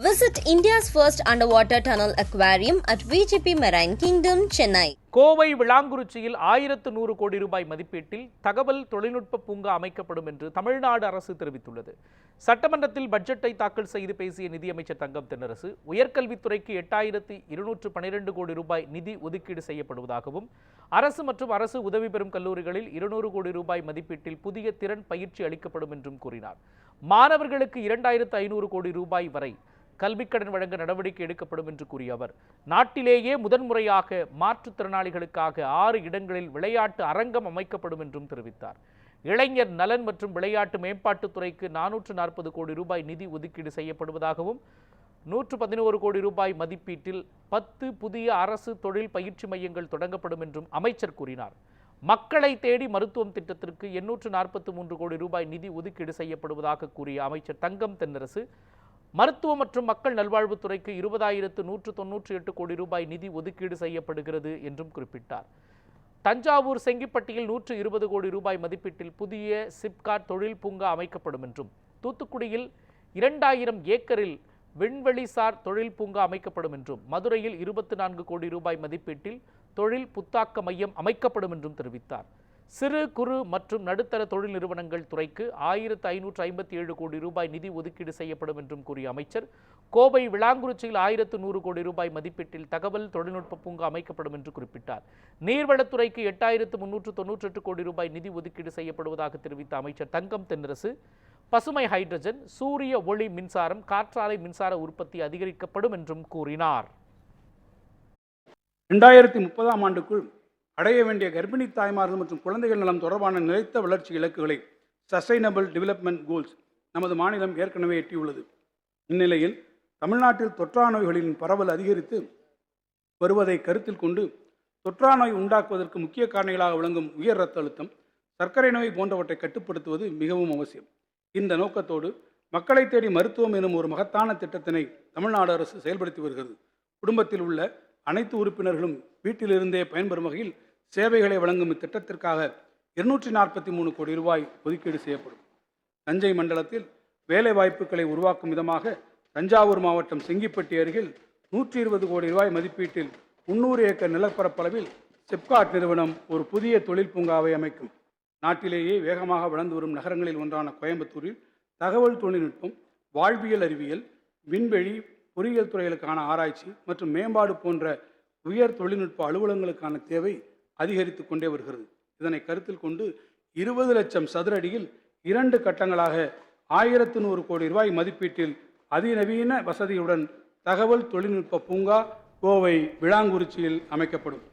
Visit India's first underwater tunnel aquarium at VGP Marine Kingdom, Chennai. Kovai விளாங்குறிச்சியில் 1100 கோடி ரூபாய் மதிப்பீட்டில் தகவல் தொழில்நுட்ப பூங்கா அமைக்கப்படும் என்று தமிழ்நாடு அரசு தெரிவித்துள்ளது. சட்டமன்றத்தில் பட்ஜெட்டை தாக்கல் செய்து பேசிய நிதியமைச்சர் தங்கம் தென்னரசு, உயர்கல்வித்துறைக்கு 8212 கோடி ரூபாய் நிதி ஒதுக்கீடு செய்யப்படுவதாகவும், அரசு மற்றும் அரசு உதவி பெறும் கல்லூரிகளில் 200 கோடி ரூபாய் மதிப்பீட்டில் புதிய திறன் பயிற்சி அளிக்கப்படும் என்றும் கூறினார். மாணவர்களுக்கு 2500 கோடி ரூபாய் வரை கல்விக்கடன் வழங்க நடவடிக்கை எடுக்கப்படும் என்று கூறிய அவர், நாட்டிலேயே முதன்முறையாக மாற்றுத்திறனாளிகளுக்காக 6 இடங்களில் விளையாட்டு அரங்கம் அமைக்கப்படும் என்றும் தெரிவித்தார். இளைஞர் நலன் மற்றும் விளையாட்டு மேம்பாட்டுத்துறைக்கு 440 கோடி ரூபாய் நிதி ஒதுக்கீடு செய்யப்படுவதாகவும், 111 கோடி ரூபாய் மதிப்பீட்டில் 10 புதிய அரசு தொழில் பயிற்சி மையங்கள் தொடங்கப்படும் என்றும் அமைச்சர் கூறினார். மக்களை தேடி மருத்துவம் திட்டத்திற்கு 843 கோடி ரூபாய் நிதி ஒதுக்கீடு செய்யப்படுவதாக கூறிய அமைச்சர் தங்கம் தென்னரசு, மருத்துவ மற்றும் மக்கள் நல்வாழ்வுத்துறைக்கு 20,198 கோடி ரூபாய் நிதி ஒதுக்கீடு செய்யப்படுகிறது என்றும் குறிப்பிட்டார். தஞ்சாவூர் செங்கிப்பட்டியில் 120 கோடி ரூபாய் மதிப்பீட்டில் புதிய சிப்காட் தொழில் பூங்கா அமைக்கப்படும் என்றும், தூத்துக்குடியில் 2000 ஏக்கரில் விண்வெளிசார் தொழில் பூங்கா அமைக்கப்படும் என்றும், மதுரையில் 24 கோடி ரூபாய் மதிப்பீட்டில் தொழில் புத்தாக்க மையம் அமைக்கப்படும் என்றும் தெரிவித்தார். சிறு குறு மற்றும் நடுத்தர தொழில் நிறுவனங்கள் துறைக்கு 1557 கோடி ரூபாய் நிதி ஒதுக்கீடு செய்யப்படும் என்றும் கூறிய அமைச்சர், கோவை விளாங்குறிச்சியில் 1100 கோடி ரூபாய் மதிப்பீட்டில் தகவல் தொழில்நுட்ப பூங்கா அமைக்கப்படும் என்று குறிப்பிட்டார். நீர்வளத்துறைக்கு 8398 கோடி ரூபாய் நிதி ஒதுக்கீடு செய்யப்படுவதாக தெரிவித்த அமைச்சர் தங்கம் தென்னரசு, பசுமை ஹைட்ரஜன், சூரிய ஒளி மின்சாரம், காற்றாலை மின்சார உற்பத்தி அதிகரிக்கப்படும் என்றும் கூறினார். 2030ஆம் ஆண்டுக்குள் அடைய வேண்டிய கர்ப்பிணி தாய்மார்கள் மற்றும் குழந்தைகள் நலம் தொடர்பான நிலைத்த வளர்ச்சி இலக்குகளை சஸ்டைனபிள் டெவலப்மெண்ட் கோல்ஸ் நமது மாநிலம் ஏற்கனவே எட்டியுள்ளது. இந்நிலையில் தமிழ்நாட்டில் தொற்றா நோய்களின் பரவல் அதிகரித்து வருவதை கருத்தில் கொண்டு தொற்றா நோய் உண்டாக்குவதற்கு முக்கிய காரணிகளாக விளங்கும் உயர் இரத்த அழுத்தம், சர்க்கரை நோய் போன்றவற்றை கட்டுப்படுத்துவது மிகவும் அவசியம். இந்த நோக்கத்தோடு மக்களை தேடி மருத்துவம் எனும் ஒரு மகத்தான திட்டத்தினை தமிழ்நாடு அரசு செயல்படுத்தி வருகிறது. குடும்பத்தில் உள்ள அனைத்து உறுப்பினர்களும் வீட்டிலிருந்தே பயன்பெறும் வகையில் சேவைகளை வழங்கும் இத்திட்டத்திற்காக 243 கோடி ரூபாய் ஒதுக்கீடு செய்யப்படும். தஞ்சை மண்டலத்தில் வேலை வாய்ப்புகளை உருவாக்கும் விதமாக தஞ்சாவூர் மாவட்டம் செங்கிப்பட்டி அருகில் 120 கோடி ரூபாய் மதிப்பீட்டில் 300 ஏக்கர் நிலப்பரப்பளவில் சிப்காட் நிறுவனம் ஒரு புதிய தொழில் பூங்காவை அமைக்கும். நாட்டிலேயே வேகமாக வளர்ந்து வரும் நகரங்களில் ஒன்றான கோயம்புத்தூரில் தகவல் தொழில்நுட்பம், வாழ்வியல் அறிவியல், விண்வெளி, பொறியியல் துறைகளுக்கான ஆராய்ச்சி மற்றும் மேம்பாடு போன்ற உயர் தொழில்நுட்ப அலுவலகங்களுக்கான தேவை அதிகரித்து கொண்டே வருகிறது. இதனை கருத்தில் கொண்டு 20 லட்சம் சதுர அடியில் 2 கட்டங்களாக 1100 கோடி ரூபாய் மதிப்பீட்டில் அதிநவீன வசதியுடன் தகவல் தொழில்நுட்ப பூங்கா கோவை விளாங்குறிச்சியில் அமைக்கப்படும்.